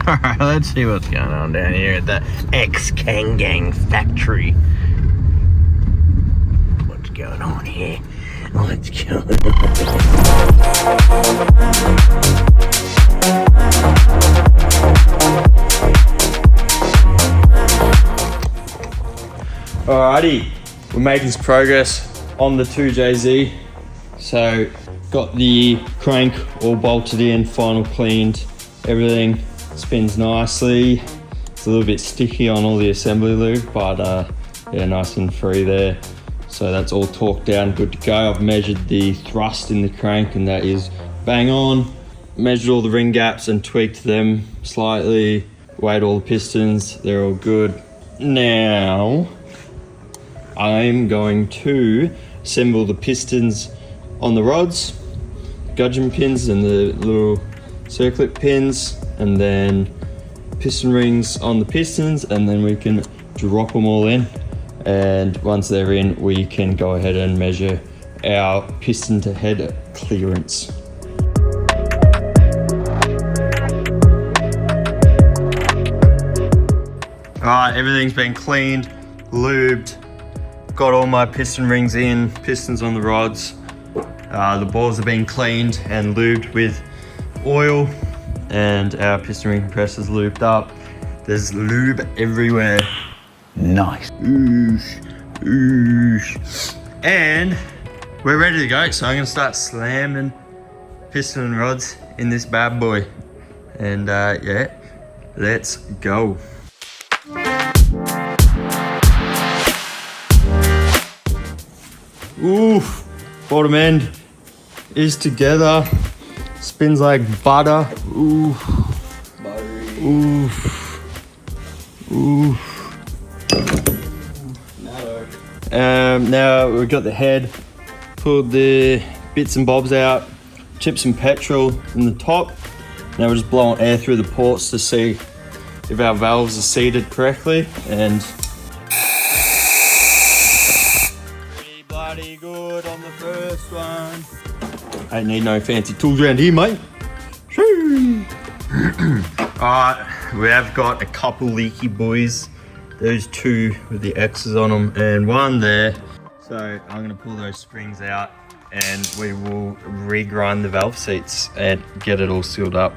Alright, let's see what's going on down here at the X-Kangang factory. What's going on here? What's going on? Alrighty, we're making some progress on the 2JZ. So, got the crank all bolted in, final cleaned, everything spins nicely. It's a little bit sticky on all the assembly lube, but yeah, nice and free there. So that's all torqued down, good to go. I've measured the thrust in the crank and that is bang on. Measured all the ring gaps and tweaked them slightly. Weighed all the pistons, they're all good. Now, I'm going to assemble the pistons on the rods, gudgeon pins and the little circlip pins, and then piston rings on the pistons, and then we can drop them all in. And once they're in, we can go ahead and measure our piston to head clearance. Alright, everything's been cleaned, lubed, got all my piston rings in, pistons on the rods. The balls have been cleaned and lubed with oil, and our piston ring compressor's lubed up. There's lube everywhere. Nice. Oosh, oosh. And we're ready to go. So I'm gonna start slamming piston and rods in this bad boy. And yeah, let's go. Oof, bottom end is together. Spins like butter. Oof. Buttery. Oof. Oof. Now we've got the head, pulled the bits and bobs out, chipped some petrol in the top. Now we're just blowing air through the ports to see if our valves are seated correctly, and pretty bloody good on the first one. Ain't need no fancy tools around here, mate. Alright, we have got a couple leaky boys. Those two with the X's on them and one there. So I'm gonna pull those springs out and we will regrind the valve seats and get it all sealed up.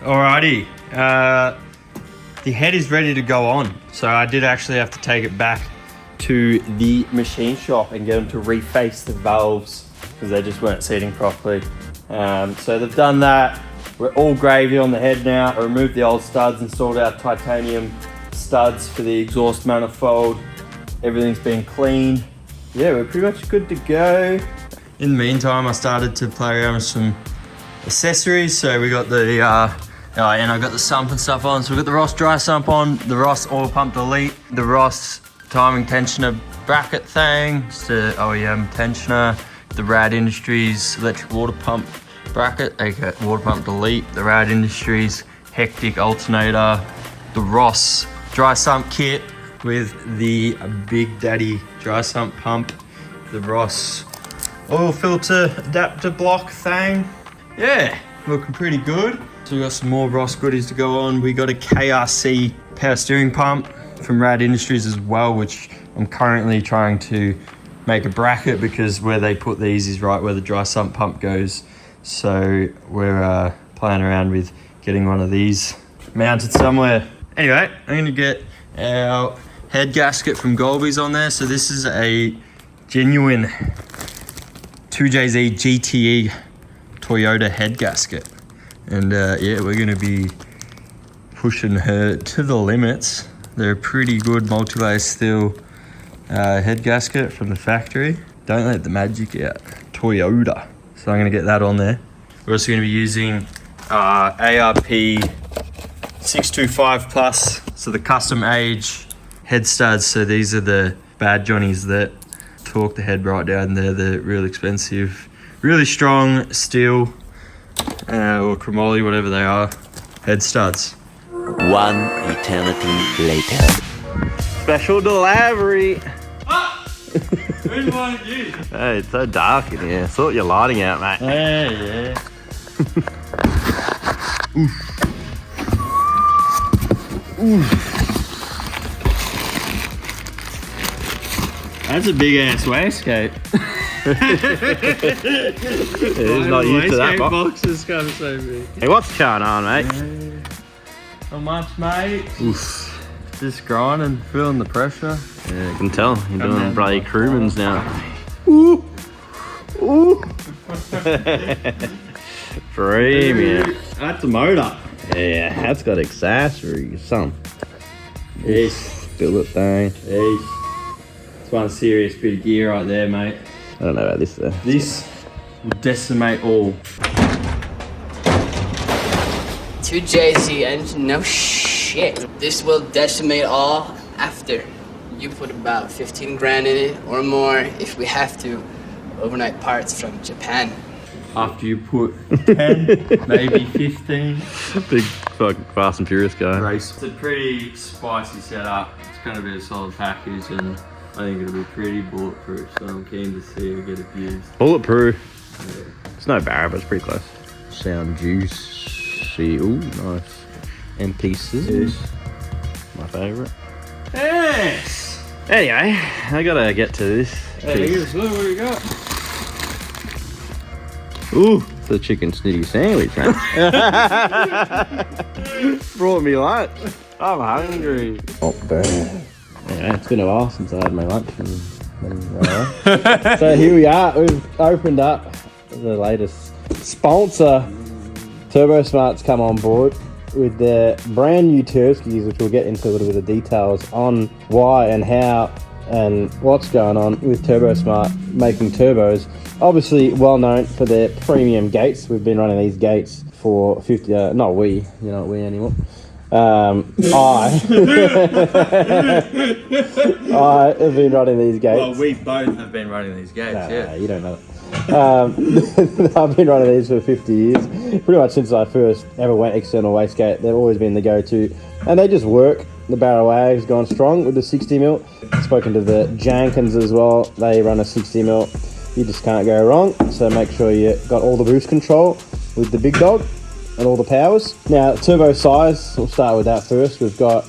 Alrighty, the head is ready to go on. So I did actually have to take it back to the machine shop and get them to reface the valves because they just weren't seating properly. So they've done that. We're all gravy on the head now. I removed the old studs, installed our titanium studs for the exhaust manifold. Everything's been cleaned. Yeah, we're pretty much good to go. In the meantime, I started to play around with some accessories. So we got the, and I got the sump and stuff on. So we got the Ross dry sump on, the Ross oil pump delete, the Ross timing tensioner bracket thing, just a OEM tensioner, the Rad Industries electric water pump bracket, aka water pump delete, the Rad Industries hectic alternator, the Ross dry sump kit with the Big Daddy dry sump pump, the Ross oil filter adapter block thing. Yeah, looking pretty good. So we got some more Ross goodies to go on. We got a KRC power steering pump from Rad Industries as well, which I'm currently trying to make a bracket because where they put these is right where the dry sump pump goes. So we're playing around with getting one of these mounted somewhere. Anyway, I'm gonna get our head gasket from Golby's on there. So this is a genuine 2JZ GTE Toyota head gasket. And yeah, we're gonna be pushing her to the limits. They're a pretty good multi-layer steel head gasket from the factory. Don't let the magic out. Toyota. So I'm gonna get that on there. We're also gonna be using ARP 625 plus, so the custom age head studs. So these are the bad Johnnies that torque the head right down there. They're real expensive, really strong steel or chromoly, whatever they are, head studs. One eternity later. Special delivery. Where's one of you? Hey, it's so dark in here. Sort your lighting out, mate. Yeah. That's a big ass wastegate. He's not used to that. Boxes come so big. Hey, what's going on, mate? Not much, mate. Oof. Just grinding, feeling the pressure. Yeah, I can tell. You're doing bloody crewmans now. Premium. That's a motor. Yeah, that's got accessories. Some. Yes. Fill it thing. Yes. It's one serious bit of gear right there, mate. I don't know about this though. This will decimate all. 2JZ engine, no shit. This will decimate all after you put about 15 grand in it or more if we have to. Overnight parts from Japan. After you put 10, maybe 15. Big fucking Fast and Furious guy. Race. It's a pretty spicy setup. It's going to be a solid package and I think it'll be pretty bulletproof, so I'm keen to see it get abused. Bulletproof. Yeah. It's no barrier, but it's pretty close. Sound juicy. Ooh, nice. MP scissors. Yes. My favourite. Yes! Anyway, I gotta get to this. Hey, look what we got. Ooh, it's a chicken snitty sandwich, man. Brought me lunch. I'm hungry. Oh, bad. Anyway, it's been a while since I had my lunch. So here we are. We've opened up the latest sponsor. TurboSmart's come on board with their brand new Turskis, which we'll get into a little bit of details on why and how and what's going on with TurboSmart making turbos. Obviously well known for their premium gates. We've been running these gates for 50, not we, you're not we anymore. I have been running these gates. Well, we both have been running these gates, yeah. You don't know that. I've been running these for 50 years. Pretty much since I first ever went external wastegate, they've always been the go-to. And they just work. The barrel wag's gone strong with the 60mm. Spoken to the Jenkins as well. They run a 60mm. You just can't go wrong. So make sure you got all the boost control with the big dog and all the powers. Now, turbo size, we'll start with that first. We've got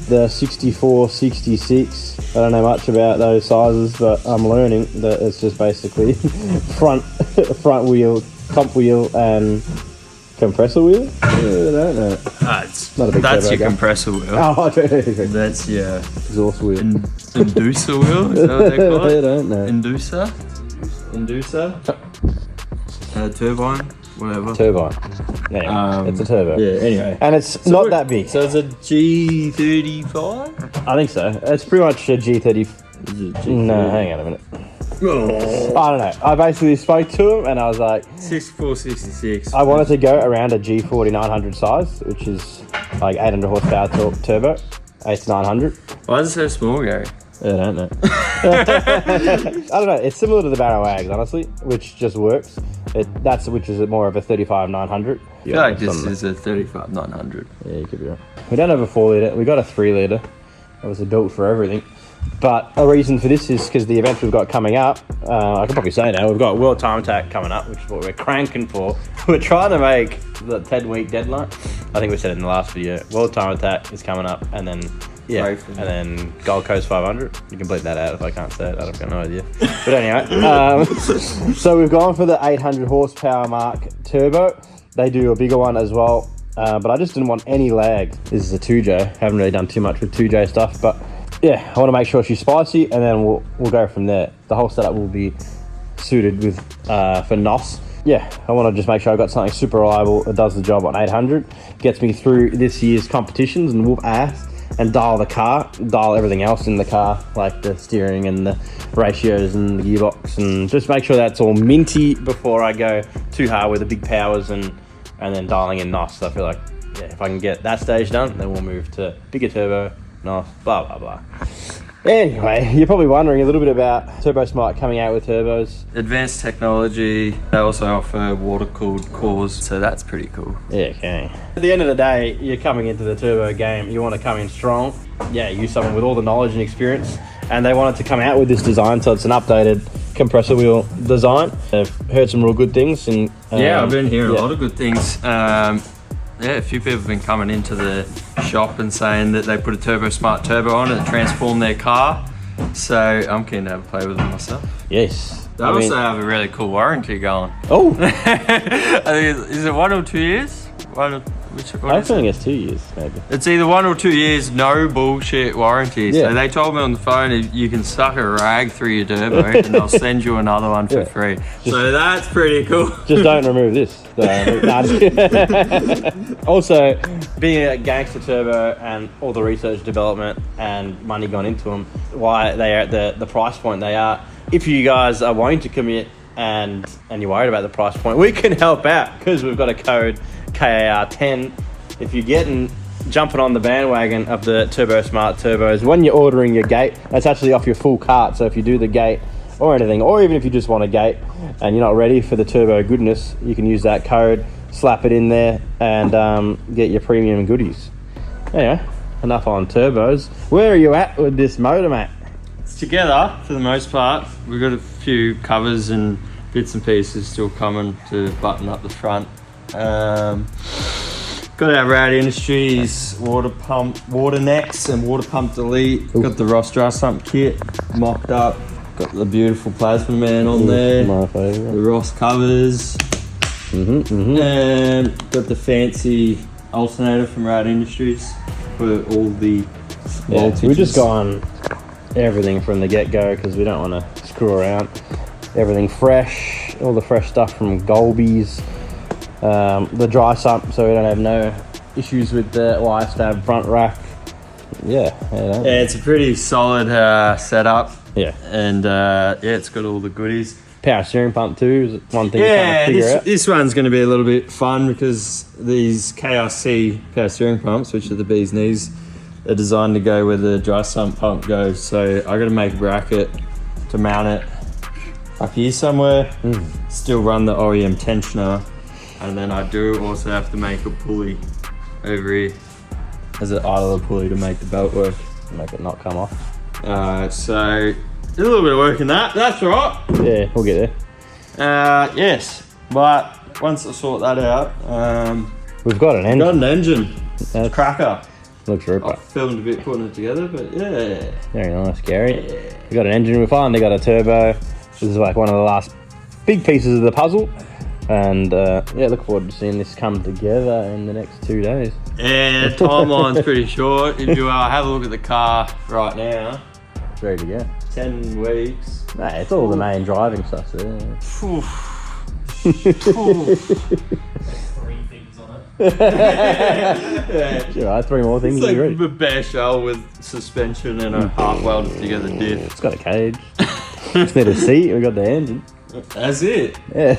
the 64, 66. I don't know much about those sizes, but I'm learning that it's just basically front wheel, comp wheel, and compressor wheel. I don't know. It's not a big that's turbo your gun. compressor wheel. Oh, That's your exhaust wheel. inducer wheel. Is that what they call I it? don't know. Inducer. Turbine. Whatever. Turbine. Yeah, it's a turbo. Yeah. Anyway, and it's not that big. So it's a G35. I think so. It's pretty much a G30. Is it G30? No, hang on a minute. Oh. I don't know. I basically spoke to him and I was like, 64, 66. I wanted to go around a G40 900 size, which is like 800 horsepower turbo, 8 to 900. Why is it so small, Gary? I don't know. I don't know. It's similar to the barrel wags, honestly, which just works. Which is more of a 35 900. I feel like this is a 35 900. Yeah, you could be right. We don't have a 4 litre. We got a 3 litre. Obviously built for everything. But a reason for this is because the events we've got coming up, I can probably say now, we've got World Time Attack coming up, which is what we're cranking for. We're trying to make the 10-week deadline. I think we said it in the last video. World Time Attack is coming up, and then and then Gold Coast 500. You can bleep that out if I can't say it. I've got no idea. But anyway, so we've gone for the 800 horsepower mark turbo. They do a bigger one as well, but I just didn't want any lag. This is a 2J. Haven't really done too much with 2J stuff, but yeah, I want to make sure she's spicy, and then we'll go from there. The whole setup will be suited with for NOS. Yeah, I want to just make sure I've got something super reliable that does the job on 800, gets me through this year's competitions and whoop ass, and dial the car, dial everything else in the car, like the steering and the ratios and the gearbox, and just make sure that's all minty before I go too hard with the big powers and then dialing in NOS. So I feel like, yeah, if I can get that stage done, then we'll move to bigger turbo, NOS, blah, blah, blah. Anyway, you're probably wondering a little bit about TurboSmart coming out with turbos. Advanced technology. They also offer water-cooled cores, so that's pretty cool. Yeah, okay. At the end of the day, you're coming into the turbo game, you want to come in strong. Yeah, use someone with all the knowledge and experience. And they wanted to come out with this design, so it's an updated compressor wheel design. I've heard some real good things. And yeah, I've been hearing a lot of good things. yeah, a few people have been coming into the shop and saying that they put a Turbo Smart Turbo on it and transformed their car. So I'm keen to have a play with them myself. Yes. They also have a really cool warranty going. Oh. I think is it 1 or 2 years? I think it's 2 years, maybe. It's either 1 or 2 years, no bullshit warranty. Yeah. So they told me on the phone you can suck a rag through your turbo and they'll send you another one for free. So that's pretty cool. Just don't remove this. Also, being a gangster turbo and all the research, development and money gone into them, why they are at the price point they are. If you guys are wanting to commit and you're worried about the price point, we can help out because we've got a code KAR10. If you're jumping on the bandwagon of the Turbo Smart Turbos, when you're ordering your gate, that's actually off your full cart. So if you do the gate or anything, or even if you just want a gate and you're not ready for the turbo goodness, you can use that code, slap it in there and get your premium goodies. Anyway, enough on turbos. Where are you at with this motor, mate? It's together for the most part. We've got a few covers and bits and pieces still coming to button up the front. Got our Rad Industries water pump, water necks and water pump delete. Ooh. Got the Ross dry sump kit mocked up. Got the beautiful Plasma Man on there. My favourite. The Ross covers. And got the fancy alternator from Rad Industries for all the voltages. We've just gone everything from the get-go because we don't want to screw around. Everything fresh, all the fresh stuff from Golby's. The dry sump, so we don't have no issues with the Y-stab front rack. Yeah, it's a pretty solid setup. Yeah, and it's got all the goodies. Power steering pump too is one thing. Yeah, this one's going to be a little bit fun because these KRC power steering pumps, which are the bee's knees, are designed to go where the dry sump pump goes. So I got to make a bracket to mount it up here somewhere. Still run the OEM tensioner. And then I do also have to make a pulley over here as an idler pulley to make the belt work. Make it not come off. So a little bit of work in that. That's all right. Yeah, we'll get there. Yes, but once I sort that out, we've got an engine. Got an engine. It's a cracker. Looks ripper. I filmed a bit putting it together, but yeah. Very nice, Gary. Yeah. We got an engine. We finally got a turbo. This is like one of the last big pieces of the puzzle. And look forward to seeing this come together in the next 2 days. And timeline's pretty short. If you have a look at the car right now, it's ready to go. 10 weeks. Nah, it's all the main driving stuff there. 3 things on it. Sure, 3 more things. It's like a bare shell with suspension and a half welded together diff. It's got a cage. Just need a seat. We got the engine. That's it. Yeah.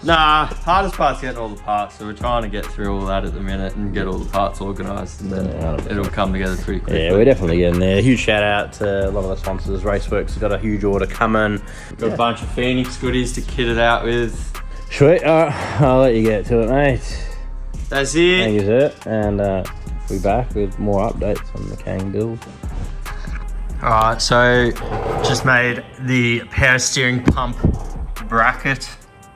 Nah, hardest part's getting all the parts, so we're trying to get through all that at the minute and get all the parts organised, and then it'll come together pretty quickly. Yeah, we're definitely getting there. Huge shout out to a lot of the sponsors. Raceworks have got a huge order coming. Got a bunch of Phoenix goodies to kit it out with. Sweet. I'll let you get to it, mate. That's it. Thank you, sir. And we'll be back with more updates on the Kang build. Alright, so just made the power steering pump bracket.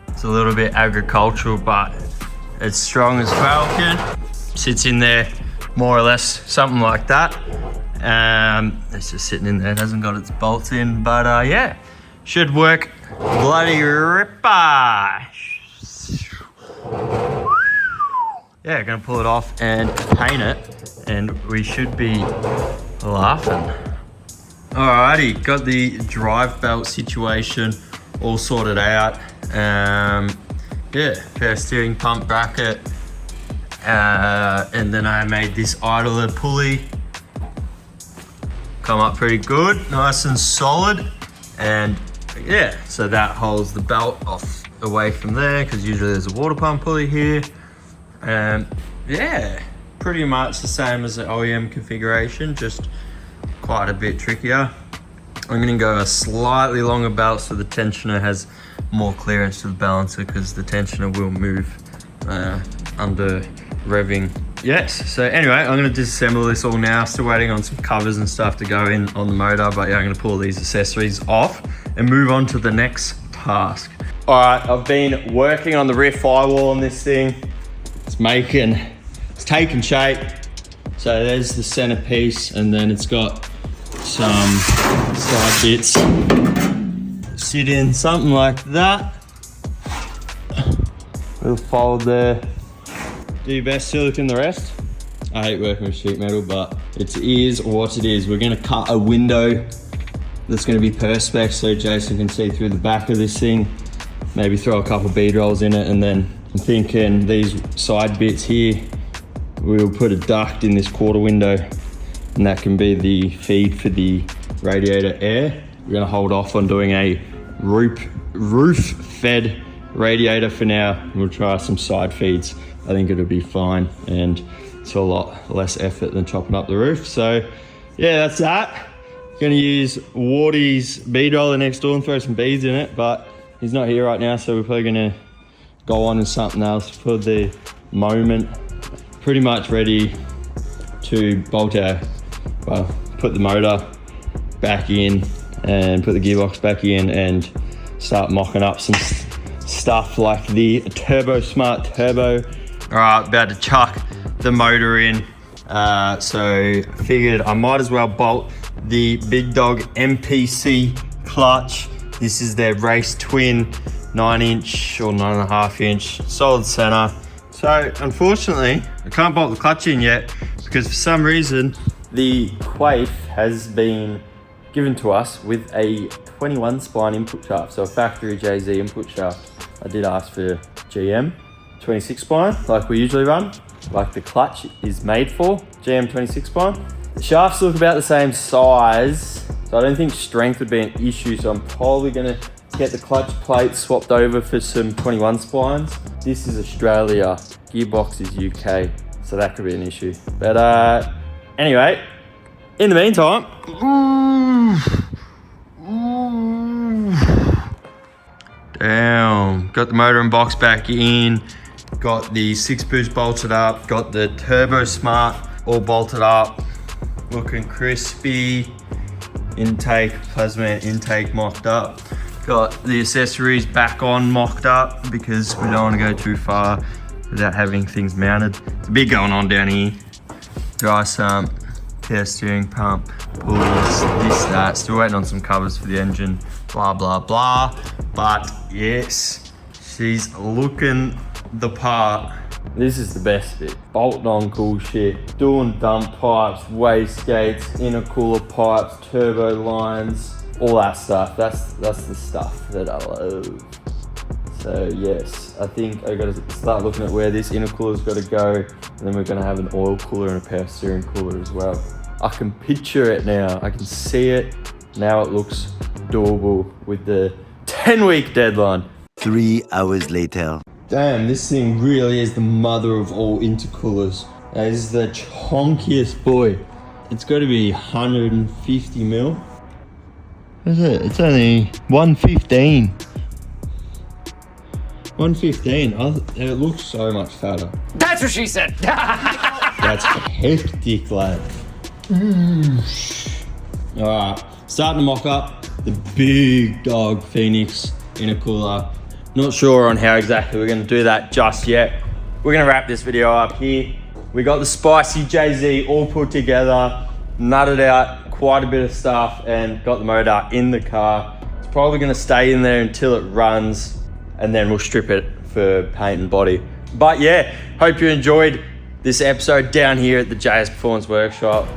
It's a little bit agricultural, but it's strong as Falcon. Sits in there more or less, something like that. It's just sitting in there, it hasn't got its bolts in, but yeah, should work bloody ripper. Yeah, gonna pull it off and paint it, and we should be laughing. Alrighty, got the drive belt situation all sorted out. Yeah, power steering pump bracket. And then I made this idler pulley. Come up pretty good, nice and solid. And yeah, so that holds the belt off away from there, because usually there's a water pump pulley here. Yeah, pretty much the same as the OEM configuration, just quite a bit trickier. I'm gonna go a slightly longer belt so the tensioner has more clearance to the balancer, because the tensioner will move under revving. Yes, so anyway, I'm gonna disassemble this all now. Still waiting on some covers and stuff to go in on the motor, but yeah, I'm gonna pull these accessories off and move on to the next task. All right, I've been working on the rear firewall on this thing. It's it's taking shape. So there's the centerpiece, and then it's got some side bits. Sit in something like that. Little fold there. Do your best, silicone the rest. I hate working with sheet metal, but it is what it is. We're gonna cut a window that's gonna be perspex so Jason can see through the back of this thing. Maybe throw a couple bead rolls in it, and then I'm thinking these side bits here, we'll put a duct in this quarter window, and that can be the feed for the radiator air. We're gonna hold off on doing a roof fed radiator for now. We'll try some side feeds. I think it'll be fine, and it's a lot less effort than chopping up the roof. So yeah, that's that. Gonna use Wardy's bead roller next door and throw some beads in it, but he's not here right now, so we're probably gonna go on to something else for the moment. Pretty much ready to put the motor back in and put the gearbox back in and start mocking up some stuff like the Turbo Smart Turbo. All right, about to chuck the motor in. So figured I might as well bolt the Big Dog MPC clutch. This is their race twin 9-inch or 9.5-inch solid center. So unfortunately, I can't bolt the clutch in yet because for some reason, the Quaife has been given to us with a 21 spine input shaft. So a factory JZ input shaft. I did ask for GM 26 spine, like we usually run, like the clutch is made for, GM 26 spine. The shafts look about the same size, so I don't think strength would be an issue. So I'm probably gonna get the clutch plate swapped over for some 21 spines. This is Australia, gearbox is UK, so that could be an issue. But anyway, in the meantime, damn, got the motor and box back in, got the 6-boost bolted up, got the Turbo Smart all bolted up, looking crispy. Intake, plasma intake mocked up. Got the accessories back on mocked up because we don't want to go too far without having things mounted. It's a bit going on down here. Dry sump, power steering pump, pulleys, this, that. Still waiting on some covers for the engine, blah, blah, blah. But yes, she's looking the part. This is the best bit. Bolting on cool shit, doing dump pipes, wastegates, intercooler pipes, turbo lines, all that stuff. That's the stuff that I love. So yes, I think I gotta start looking at where this intercooler's gotta go, and then we're gonna have an oil cooler and a power steering cooler as well. I can picture it now. I can see it. Now it looks doable with the 10-week deadline. 3 hours later. Damn, this thing really is the mother of all intercoolers. That is the chonkiest boy. It's got to be 150 mil. What is it? It's only 115. 115. It looks so much fatter. That's what she said. That's hectic, lad. Alright, starting to mock up the Big Dog Phoenix intercooler. Not sure on how exactly we're going to do that just yet. We're going to wrap this video up here. We got the spicy JZ all put together, nutted out quite a bit of stuff, and got the motor in the car. It's probably going to stay in there until it runs, and then we'll strip it for paint and body. But yeah, hope you enjoyed this episode down here at the JS Performance Workshop,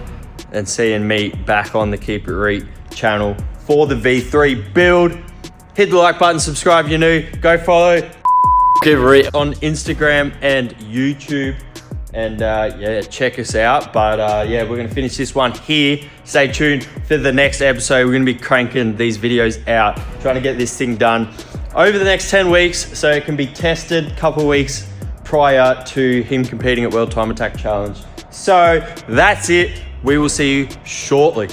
and seeing me back on the Keep It Reet channel for the V3 build. Hit the like button, subscribe if you're new. Go follow Keep It Reet on Instagram and YouTube. And yeah, check us out. But yeah, we're gonna finish this one here. Stay tuned for the next episode. We're gonna be cranking these videos out, trying to get this thing done over the next 10 weeks so it can be tested a couple of weeks prior to him competing at World Time Attack Challenge. So that's it. We will see you shortly.